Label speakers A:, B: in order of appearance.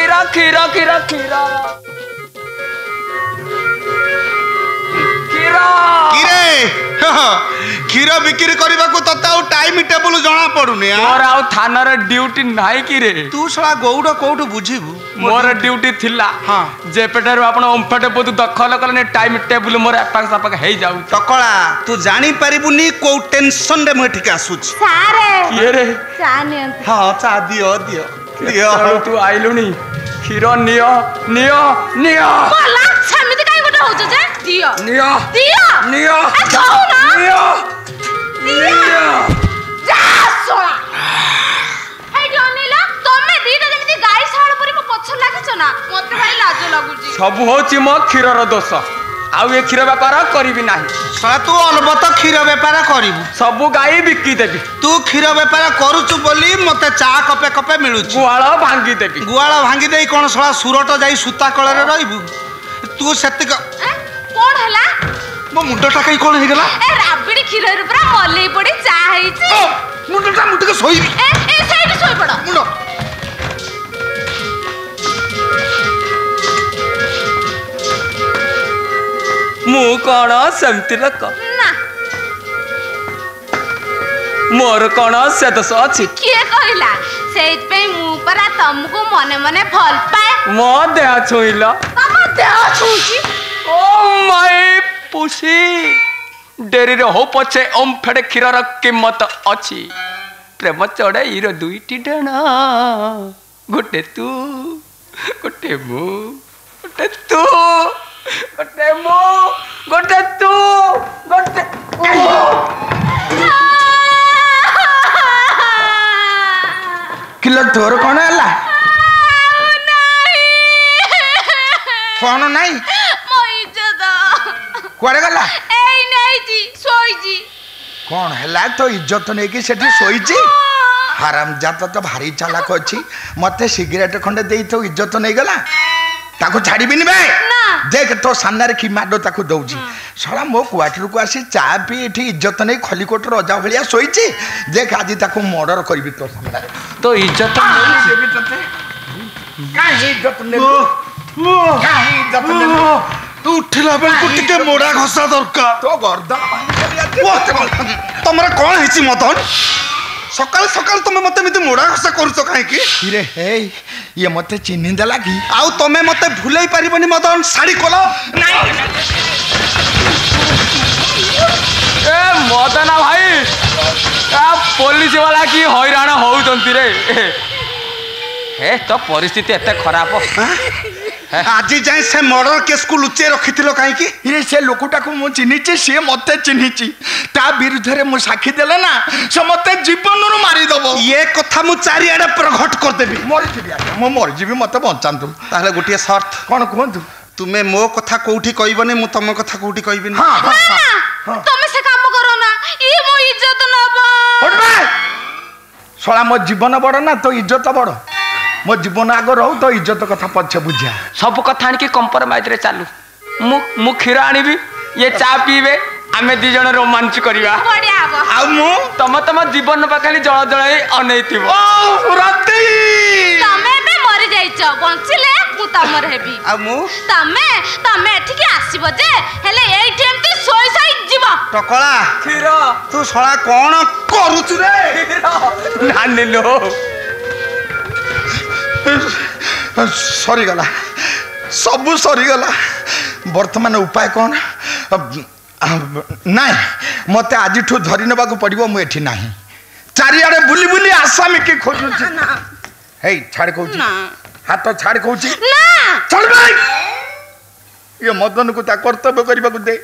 A: खीरा खीरा खीरा खीरा
B: क्षीर बिक्री करने को तते टाइम टेबुल जना पड़ुनी
A: मोर आउ थानार ड्यूटी नाही कि रे
B: तू सला गौड़ कोठु बुझीबू
A: मोर ड्यूटी थिला
B: हां
A: जे पेटर आपण ओंफटे बहुत दखल करने टाइम टेबुल मोर अपाक सपाक हे जाउ
B: टकला तू जानी परिबुनी को टेंशन रे मठिक आसुछ
C: सारे
A: के रे
C: चा ने
B: हां चा दियो दियो दियो
A: तू आइलुनी क्षीर नियो नियो नियो
C: बोला समिति काई गोटे होछ जे दियो
A: नियो
C: दियो
A: नियो
C: जाऊ ना
A: नियो नियो
C: जा सोला हे जोनीला तमे दीटा जेमिति गाई साळ परी मो पछ लागिछ ना मते भाई लाज लागुची
A: सब होची मो क्षीरर दोष आउ ए क्षीर व्यापार करिवि नाही
B: सला तू अलबत क्षीर व्यापार करिवु
A: सब गाई बिक्की देबी
B: तू क्षीर व्यापार करूचु बोली मते चा कपे कपे मिलुची
A: गुआळ भांगी देबी
B: गुआळ भांगी देई कोन सला सुरट जाई सुता कଳରେ रहिबु तू सेतिक
C: कोन हला
B: मो मुंडटा कई कोन हे गेला
C: ए राबिडी क्षीर रे पूरा मलई पड़ी चा हेची
B: मुंडटा मुंडके सोई
C: ए साइड सोई पड़
B: मुंड
A: मु कौन सेमती लोक
C: ना
A: मोर कौन से दोष अच्छी
C: किए कहला सेइत पे मु परा तुमको मने मने भल पाए
A: मो देह छुइल
C: तम देह छुची
A: ओ माय पुसी डेरी रे हो पछे ओंफेडे क्षीरर कीमत अछि प्रेम चढ़ाई रो दुईटी डाना गोटे तू गोटे मु गोटे तू गोटे मु गोटे तू गोटे
B: किलो तोर कोन हला फोन नहीं
C: मो इज्जत
B: कुआडे गला
C: एई नहीं जी सोई जी
B: कौन है तो इज्जत नहीं कि सेठी सोईची हराम जात तो भारी चालाक अच्छी मते सिगरेट खंडे दे तो इज्जत नहीं गला ताको छाड़ीबिनी बे
C: ना
B: देख तो सामने कि माडो ताको दउची सला मो क्वार्टर को आसी चा पी एठी इज्जत नहीं खलीकोट रजा भलिया सोईची देख आज ताको मर्डर करबी तो सामने
A: तो इज्जत नहीं
B: देबी तते काहे इज्जत नहीं काहे इज्जत नहीं तू उठिला बेल को टिके मोड़ा घसा दरकार तो गर्दन तमरा कोन हिची मतन सकाल सकाल तुम मते मिति मोड़ा घसा करूछ काहे की रे हे ये मते चिन्हि देला की आउ तमे मते भुलई परिबनी मदन साड़ी कोलो नहीं
A: ए मदना भाई आ पुलिस वाला की हैरान होउतंती रे हे तो परिस्थिति एते खराब
B: आज जाए से मर्डर केस को लुचे रखी कहीं ये से लोकटा को मु चिन्हिची से मते चिन्हिची ता विरुद्ध रे मु साक्षी देले ना से मते जीवन रो मारी दबो ये कथा मु चारि आडे प्रकट कर देबी मर जीबी मो मर जीबी मते बंचांतु ताले गोटिए शर्त कोन कहंतु तुमे मो कथा कोठी कहबनी मु तम कथा कोठी कहबिनी हां
C: तुम से काम करो ना ई मो इज्जत नबो
B: हट बे सोला मो जीवन बड़ ना तो इज्जत बड़ मो जीवन आग रहू तो इज्जत कथा पछे बुझिया
A: सब कथा आनिक कंप्रोमाइज रे चालू मु क्षीर आनिबी ये चा पीबे आमे दी जण रोमांच करिवा
C: बढ़िया हबो
A: आ मु तम जीवन पाखाली जळ जळाई अनैतिबो ओ राती
C: तमे बे मरि जाइछ बंचिले मु तमर हेबी
B: आ मु
C: तमे एठिके आसीबो जे हेले एई टाइम ती सोई सोई जीव
B: टकला
A: क्षीर
B: तू सळा कोन करूछु रे
A: नानी लो
B: सरीगला सबू सरीगला वर्तमान उपाय कौन नाई मत आज धरी ना पड़ो मुझे ना चारिआडे बुली बुली आसामी की खोजु हे छाड़ कहूँ हाथ छाड़ कहूँ चल भाई ये मदन को कर्तव्य करने को दे